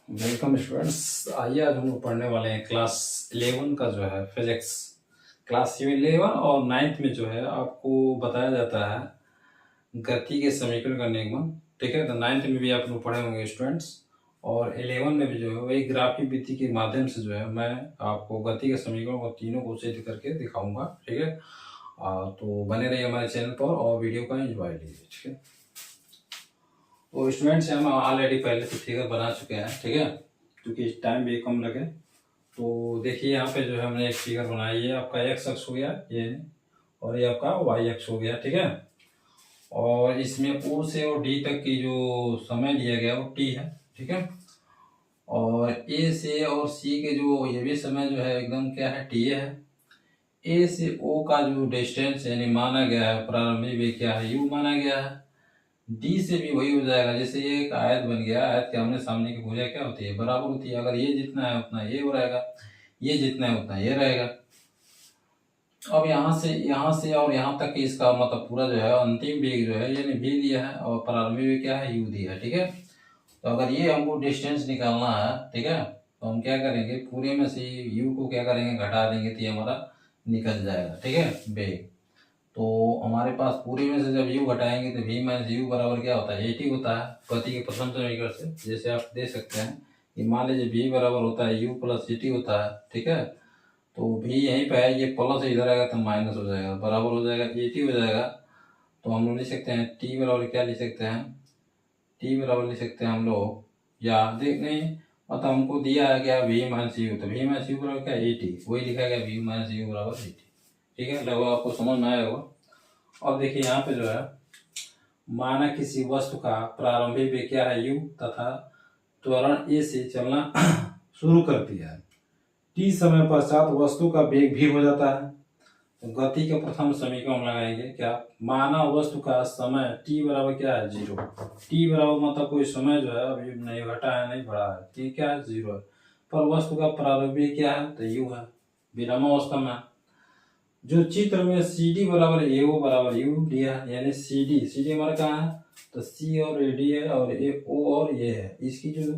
Welcome students. आइए आज हम लोग पढ़ने वाले हैं क्लास 11 का जो है फिजिक्स। क्लास 11 और 9th में जो है आपको बताया जाता है गति के समीकरण का नियमन। ठीक है, तो 9th में भी आप लोग पढ़े होंगे स्टूडेंट्स, और 11 में भी जो है वही ग्राफिक विधि के माध्यम से जो है मैं आपको गति के समीकरण को तीनों को सिद्ध करके दिखाऊंगा। ठीक है, तो बने रहिए हमारे चैनल पर और वीडियो का एंजॉय लीजिए। ठीक है, तो स्टूडेंट्स हम ऑलरेडी पहले से फिगर बना चुके हैं। ठीक है, क्योंकि टाइम भी कम लगे। तो देखिए यहाँ पे जो है हमने एक फिगर बनाई है, आपका एक्स अक्ष हो गया ये, और ये आपका वाई अक्ष हो गया। ठीक है, और इसमें ओ से और डी तक की जो समय दिया गया वो टी है। ठीक है, और ए से और सी के जो ये भी समय जो है एकदम क्या है, टी है। ए से ओ का जो डिस्टेंस यानी माना गया है प्रारंभिक वेग क्या है, यू माना गया है। डी से भी वही हो जाएगा, जैसे ये एक आयत बन गया, आयत के आमने सामने की भुजा क्या होती है, बराबर होती है। अगर ये जितना है उतना ये हो रहेगा, ये जितना है उतना ये रहेगा। अब यहाँ से और यहाँ तक इसका मतलब पूरा जो है अंतिम वेग जो है यानी v दिया है, और प्रारंभिक वेग क्या है, u दिया है। ठीक है, तो अगर ये हमको डिस्टेंस निकालना है, ठीक है, तो हम क्या करेंगे, पूरे में से u को क्या करेंगे, घटा देंगे, तो ये हमारा निकल जाएगा। ठीक है, वेग। तो हमारे पास पूरे में से जब u घटाएंगे तो v माइनस यू बराबर क्या होता है, at होता है गति के प्रथम समीकरण से। जैसे आप देख सकते हैं कि मान लीजिए v बराबर होता है u प्लस at होता है। ठीक है, तो v यहीं पे है, ये प्लस इधर आएगा तो माइनस हो जाएगा, बराबर हो जाएगा at हो जाएगा। तो हम लोग लिख सकते हैं t बराबर क्या लिख सकते हैं, t बराबर लिख सकते हैं हम लोग, या देख नहीं मतलब हमको दिया है क्या, v माइनस यू, तो v माइनस यू बराबर क्या, at, वही लिखा गया v माइनस यू बराबर at। ठीक है, लगभग आपको समझ में आया होगा। और देखिए यहाँ पे जो है माना किसी वस्तु का प्रारंभिक वेग क्या है, u, तथा त्वरण a से चलना शुरू करती है। t समय पश्चात वस्तु का वेग भी हो जाता है। तो गति का प्रथम समीकरण लगाएंगे क्या, माना वस्तु का समय t बराबर क्या है, 0। t बराबर मतलब कोई समय जो है अभी नहीं घटा है नहीं बढ़ा है, t क्या है, 0 है। पर वस्तु का प्रारंभिक क्या है, तो u है, विरामावस्था में। जो चित्र में सी डी बराबर ए ओ बराबर यू दिया है, यानी सी डी हमारा कहाँ है, तो सी और ए डी है, और ए ओ और ये है, इसकी जो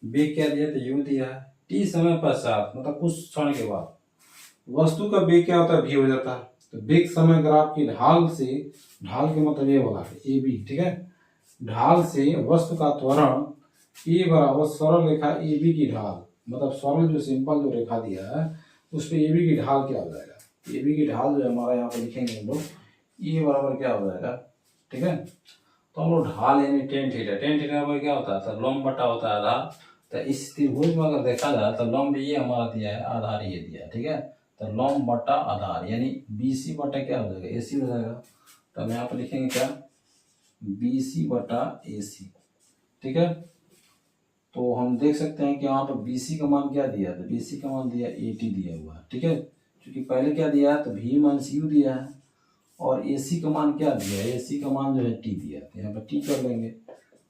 वेग क्या दिया, तो यू दिया है। टी समय पश्चात मतलब कुछ क्षण के बाद वस्तु का वेग क्या होता है, भी हो जाता है। तो वेग समय ग्राफ की ढाल से, ढाल के मतलब ये वाला है ए बी। ठीक है, ढाल से वस्तु का त्वरण ए बराबर सरल रेखा ए बी की ढाल, मतलब सरल जो सिंपल जो रेखा दिया है उस पर ए बी की ढाल क्या हो जाएगा, ए बी की ढाल जो है हमारा यहाँ पे लिखेंगे हम लोग, ए बराबर क्या हो जाएगा। ठीक है, तो हम लोग ढाल यानी टेन थीटा, टेन थीटा बराबर क्या होता है, तो लंब बटा होता है आधार। तो इस त्रिभुज में अगर देखा जाए तो लंब ये हमारा दिया है, आधार ये दिया है। ठीक है, तो लंब बटा आधार यानी बी सी बटा क्या हो जाएगा, ए सी हो जाएगा। तो हम यहाँ पे लिखेंगे क्या, बी सी बटा ए सी। ठीक है, तो हम देख सकते हैं कि यहाँ पर बी सी का मान क्या दिया, तो बी सी का मान दिया ए टी दिया हुआ है। ठीक है, क्योंकि पहले क्या दिया है, तो v माइनस यू दिया है, और ए सी का मान क्या दिया है, ए सी का मान जो है t दिया है, यहाँ पर t कर लेंगे,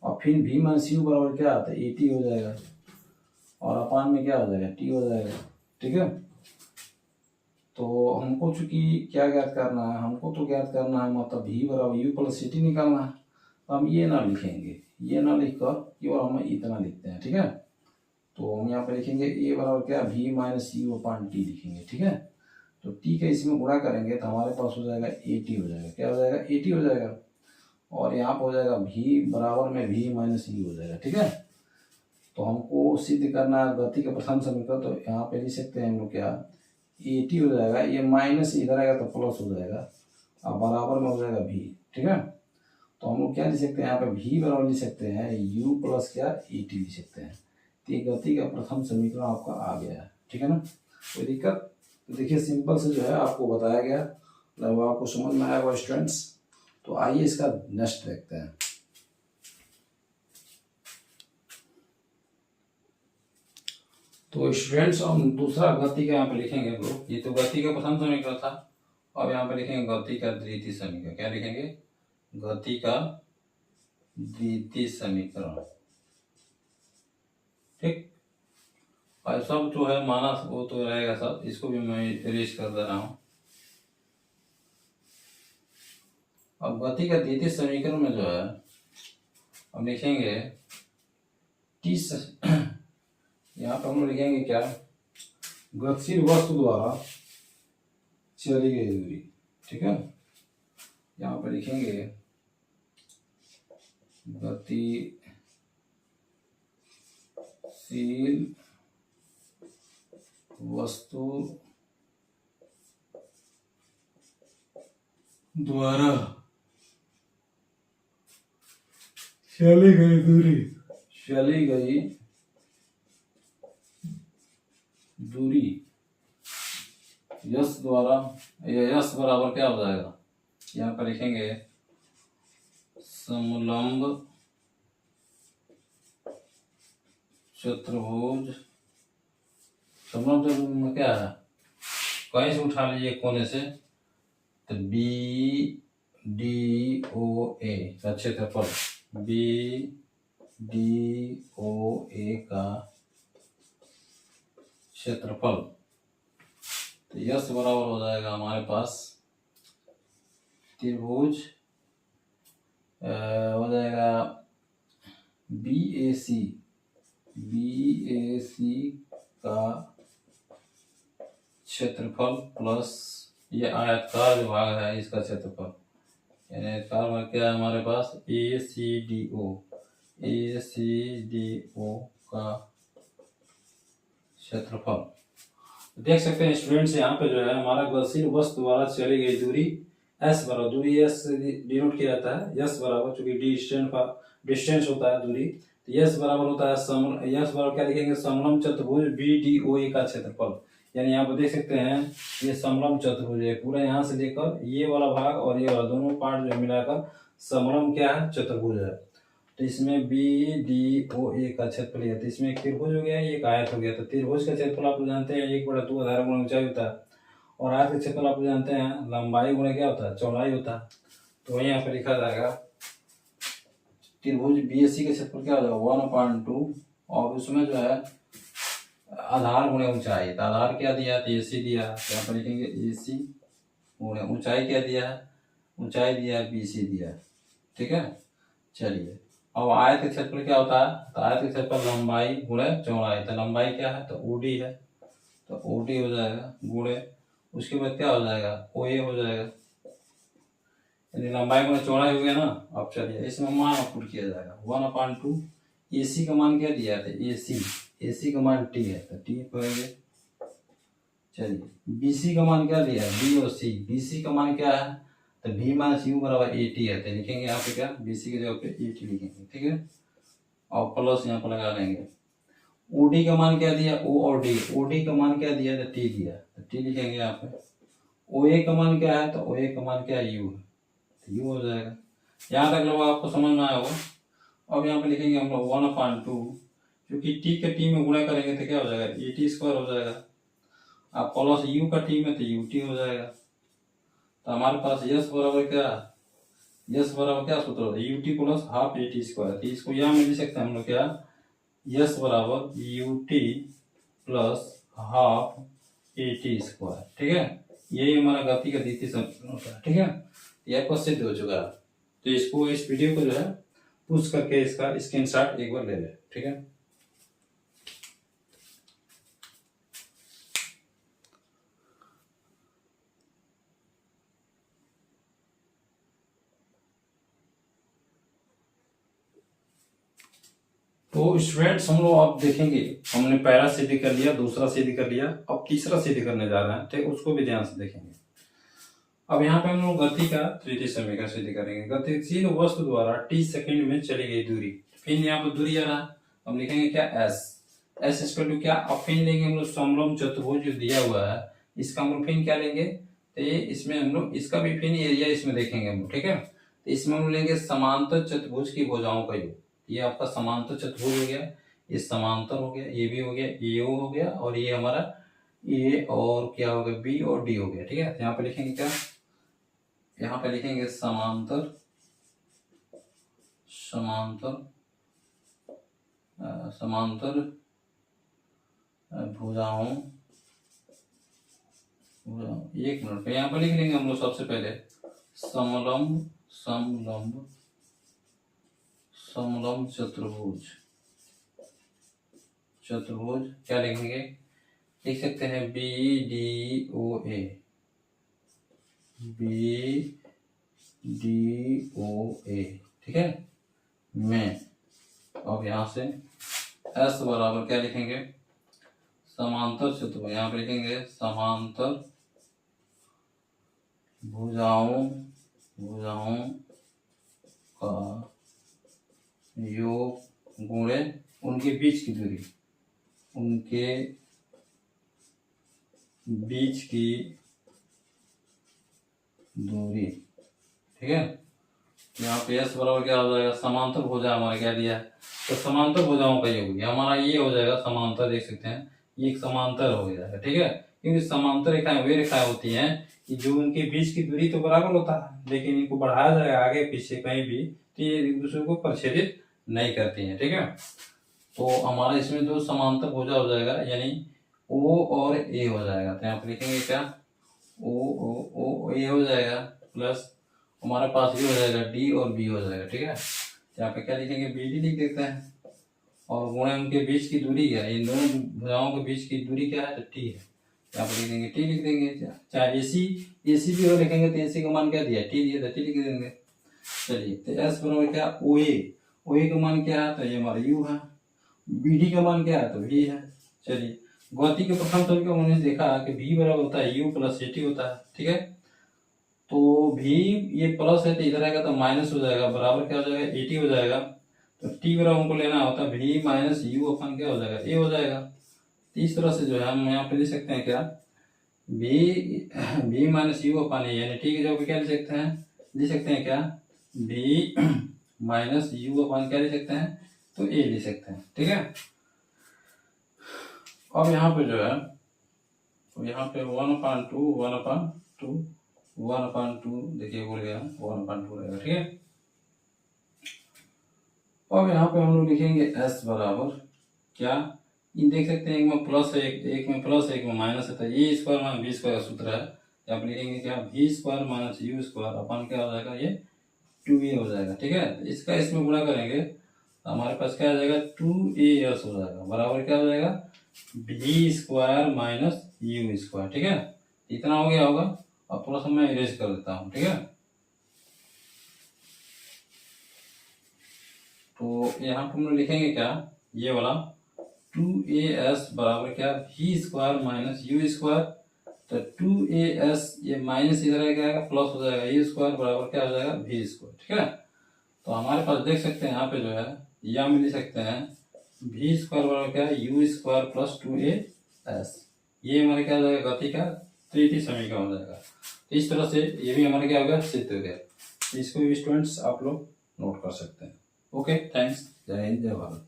और फिर v माइनस यू बराबर क्या आता है, ए टी हो जाएगा, और अपान में क्या हो जाएगा, t हो जाएगा। ठीक है, तो हमको चूंकि क्या ज्ञात करना है, हमको तो ज्ञात करना है मतलब v बराबर यू प्लस सी टी निकालना है। तो हम ये ना लिखेंगे, ये ना लिख कर केवल हम इतना लिखते हैं। ठीक है, तो हम यहाँ पे लिखेंगे a बराबर क्या, v minus you upon T लिखेंगे। ठीक है, तो t का इसमें गुणा करेंगे तो हमारे पास हो जाएगा at हो जाएगा, क्या हो जाएगा, at हो जाएगा, और यहाँ पर हो जाएगा v बराबर में v माइनस यू हो जाएगा। ठीक है, तो हमको सिद्ध करना है गति का प्रथम समीकरण, तो यहाँ पे लिख सकते हैं हम लोग क्या, at हो जाएगा, ये माइनस इधर आएगा तो प्लस हो जाएगा, और बराबर में हो जाएगा v। ठीक है, तो हम लोग क्या लिख सकते हैं, यहाँ पे v बराबर लिख सकते हैं u प्लस क्या, at लिख सकते हैं। तो ये गति का प्रथम समीकरण आपका आ गया है। ठीक है ना, कोई दिक्कत, तो देखिए सिंपल से जो है आपको बताया गया, लगभग आपको समझ में आया होगा स्टूडेंट्स। तो आइए इसका नेक्स्ट देखते हैं। तो स्टूडेंट्स हम दूसरा गति का यहाँ पे लिखेंगे हम लोग, ये तो गति का प्रथम समीकरण था, अब यहाँ पे लिखेंगे गति का द्वितीय समीकरण। क्या लिखेंगे, गति का द्वितीय समीकरण। ठीक, और सब जो है माना वो तो रहेगा सब, इसको भी मैं इरेज कर दे रहा हूँ। अब गति का द्वितीय समीकरण में जो है हम लिखेंगे यहाँ पर हम लोग लिखेंगे क्या, गतिशील वस्तु द्वारा चली गई दूरी, ठीक है। यहाँ पर लिखेंगे गतिशील वस्तु द्वारा चली गई दूरी, चली गई दूरी यस द्वारा, यस बराबर क्या हो जाएगा, यहाँ पर लिखेंगे समलंब चतुर्भुज। समलंब चतुर्भुज में क्या है, कहीं से उठा लीजिए कोने से, तो बी डी ओ ए का क्षेत्रफल, बी डी ओ ए का क्षेत्रफल, तो यस बराबर हो जाएगा हमारे पास त्रिभुज हो जाएगा बी ए सी का क्षेत्रफल प्लस ये आयताकार जो भाग है इसका क्षेत्रफल, यानी आयताकार भाग क्या है हमारे पास, ए सी डी ओ का क्षेत्रफल। देख सकते हैं स्टूडेंट्स, यहाँ पे जो है हमारा गतिशील वस्तु द्वारा चली गई दूरी एस बराबर, दूरी एस डिनोट किया जाता है, एस बराबर चूंकि डिस्टेंस होता है दूरी, तो एस बराबर होता है एस बराबर क्या लिखेंगे, समलंब चतुर्भुज बी डी ओ ए का क्षेत्रफल। यानी यहाँ पर देख सकते हैं ये समलंब चतुर्भुज है, पूरा यहाँ से लेकर ये वाला भाग और ये वाला दोनों पार्ट जो मिलाकर समलंब क्या है, चतुर्भुज है। तो इसमें बी डी ओ ए का क्षेत्रफल है, तो इसमें एक त्रिभुज हो गया, एक आयत हो गया। तो त्रिभुज का क्षेत्रफल आप जानते हैं 1/2 आधार गुणा ऊंचाई होता है, और आयत का क्षेत्रफल आप जानते हैं लंबाई गुणा क्या होता है, चौड़ाई होता है। तो वही यहाँ पे लिखा जाएगा त्रिभुज बी एस सी का क्षेत्रफल क्या हो जाएगा 1/2, और उसमें जो है आधार गुणा ऊंचाई, तो आधार क्या दिया, तो ए सी दिया, तो यहाँ पर लिखेंगे ए सी गुणा ऊंचाई क्या दिया है, ऊंचाई दिया है बी सी दिया है, ठीक है। चलिए अब आयत का क्षेत्रफल क्या होता है, तो आयत का क्षेत्रफल लंबाई गुणे चौड़ाई, तो लंबाई क्या है, तो ओडी है, तो ओडी हो जाएगा गुणे उसके बाद क्या हो जाएगा, ओ ए हो जाएगा, यानी लंबाई गुणे चौड़ाई हो गया ना। अब चलिए इसमें मान पुट किया जाएगा 1/2, ए सी का मान क्या दिया था, ए सी का मान टी है, तो टी करेंगे। चलिए बी सी का मान क्या दिया है, बी और सी, बी सी का मान क्या है, तो v माइनस यू बराबर ए टी है, तो लिखेंगे यहाँ पे क्या, बी सी की जगह पे ए टी लिखेंगे, ठीक है, और प्लस यहाँ पर लगा लेंगे। ओडी का मान क्या दिया, ओ और डी, ओडी का मान क्या दिया, तो टी दिया, तो टी लिखेंगे यहाँ पे। ओ ए का मान क्या है, तो ओ ए का मान क्या है, यू है, तो यू हो जाएगा। यहाँ तक लोग आपको समझ में आया होगा। अब यहाँ पे लिखेंगे हम लोग 1/2, क्योंकि टी के टी में गुणा करेंगे तो क्या हो जाएगा, ए टी स्क्वायर हो जाएगा, अब प्लस यू का टी में तो यू टी हो जाएगा। तो हमारे पास यस बराबर क्या, यस बराबर क्या सूत्र होता है, U T plus half A T square, तो इसको यहाँ में लिख सकते हैं हम लोग क्या, यस बराबर U T plus half A T square, ठीक है। यही हमारा गति का द्वितीय समीकरण होता है, ठीक है। यह आपको सिद्ध हो चुका है, तो इसको इस वीडियो को जो है पुश करके इसका स्क्रीनशॉट एक बार ले ले, ठीक है। तो स्टूडेंट्स हम लोग अब देखेंगे, हमने पहला सिद्ध कर लिया, दूसरा सिद्ध कर लिया, अब तीसरा सिद्ध करने जा रहे हैं, ठीक, उसको भी ध्यान से देखेंगे। अब यहाँ पे हम लोग गति का तृतीय समीकरण सिद्ध करेंगे। गतिशील वस्तु द्वारा t सेकंड में चली गई दूरी, फिर यहाँ पर दूरी आ रहा है, हम लिखेंगे क्या, s इक्वल टू क्या, अब फिर लेंगे हम लोग समलंब चतुर्भुज जो दिया हुआ है, इसका हम लोग फिर क्या लेंगे, तो ये इसमें हम लोग इसका भी फिर एरिया इसमें देखेंगे हम लोग, ठीक है। तो इसमें हम लोग लेंगे समांतर चतुर्भुज की भुजाओं का योग, ये आपका समांतर चतुर्भुज हो गया, ये समांतर हो गया, ये भी हो गया, ये हो गया, और ये हमारा ए और क्या हो गया, बी और डी हो गया, ठीक है। यहाँ पे लिखेंगे क्या, यहाँ पे लिखेंगे समांतर समांतर भुजाओं, एक मिनट पे यहाँ पे लिख लेंगे हम लोग सबसे पहले समलंब चतुर्भुज, चतुर्भुज क्या लिखेंगे, लिख सकते हैं BDOA, BDOA, ठीक है। में अब यहाँ से S बराबर क्या लिखेंगे, समांतर चतुर्भुज, यहाँ पे लिखेंगे समांतर भुजाओं का योग गुणे उनके बीच की दूरी, ठीक है। यहाँ पे S बराबर क्या हो जाएगा, समांतर भुजा हमारा क्या दिया है, तो समांतर भुजाओं का योग हमारा ये हो जाएगा समांतर, देख सकते हैं ये एक समांतर हो जाएगा, ठीक है। क्योंकि समांतर रेखाएं वे रेखाएं होती हैं कि जो उनके बीच की दूरी तो बराबर होता है, लेकिन इनको बढ़ाया जाएगा आगे पीछे कहीं भी तो ये एक दूसरे को प्रच्छेदित नहीं करती हैं, ठीक है। तो हमारा इसमें जो समांतर भुजा हो जाएगा यानी O और A हो जाएगा, तो यहाँ पर लिखेंगे क्या, O A हो जाएगा, प्लस हमारे पास ये हो जाएगा D और B हो जाएगा, ठीक है। यहाँ पे क्या लिखेंगे, BD लिख देते हैं, और गुणे उनके बीच की दूरी क्या है, इन दोनों भुजाओं के बीच की दूरी क्या है, तो T है, यहाँ पर लिखेंगे T लिख देंगे। चाहे AC भी हो लिखेंगे तो AC का मान क्या दिया, T दिया था, T लिख देंगे। चलिए, तो S बराबर क्या, OA का मान क्या है, तो ये हमारा U है, BD का मान क्या है, तो V है। चलिए, गौती के प्रथम समीकरण में हमने देखा कि V बराबर होता है U प्लस AT होता है, ठीक है। तो V ये प्लस है तो इधर आएगा तो माइनस हो जाएगा, बराबर क्या हो जाएगा, AT हो जाएगा। तो T बराबर हमको लेना होता है V माइनस U अपन क्या हो जाएगा, A हो जाएगा। तो इस तरह से जो है हम यहाँ पे लिख सकते हैं क्या, V minus U upon A, यानी T की जगह पे क्या लिख सकते हैं क्या, V माइनस U अपन क्या लिख सकते हैं, तो A लिख सकते हैं, ठीक है। अब यहाँ पे जो है, तो यहाँ पे 1/2 देखिए बोल गया 1/2 रहेगा, ठीक है। अब यहाँ पे हम लोग लिखेंगे S बराबर क्या, ये देख सकते हैं एक में प्लस है, एक में प्लस है, एक में माइनस है, तो ए स्क्वायर माइनस बी स्क्वायर का सूत्र है, यहाँ पे लिखेंगे क्या, V square minus U square upon क्या हो जाएगा, ये 2A हो जाएगा, ठीक है। तो इसका इसमें गुणा करेंगे तो हमारे पास क्या आ जाएगा, 2AS हो जाएगा, बराबर क्या हो जाएगा, V square minus U square, ठीक है। इतना हो गया होगा, अब थोड़ा सा मैं इरेज कर देता हूँ, ठीक है। तो यहाँ पर हम लोग लिखेंगे क्या, ये वाला 2AS बराबर क्या, V square minus U square, तो 2AS ये माइनस इधर आएगा प्लस हो जाएगा, U स्क्वायर बराबर क्या हो जाएगा, V स्क्वायर, ठीक है। तो हमारे पास देख सकते हैं यहाँ पे जो है, या में लिख सकते हैं V स्क्वायर बराबर क्या है, U स्क्वायर प्लस 2AS, ये हमारे क्या हो जाएगा, गति का तृतीय समीकरण हो जाएगा। तो इस तरह से ये भी हमारे क्या हो गया, सिद्ध हो गया। इसको भी स्टूडेंट्स आप लोग नोट कर सकते हैं। ओके, थैंक्स, जय हिंद, जय भारत।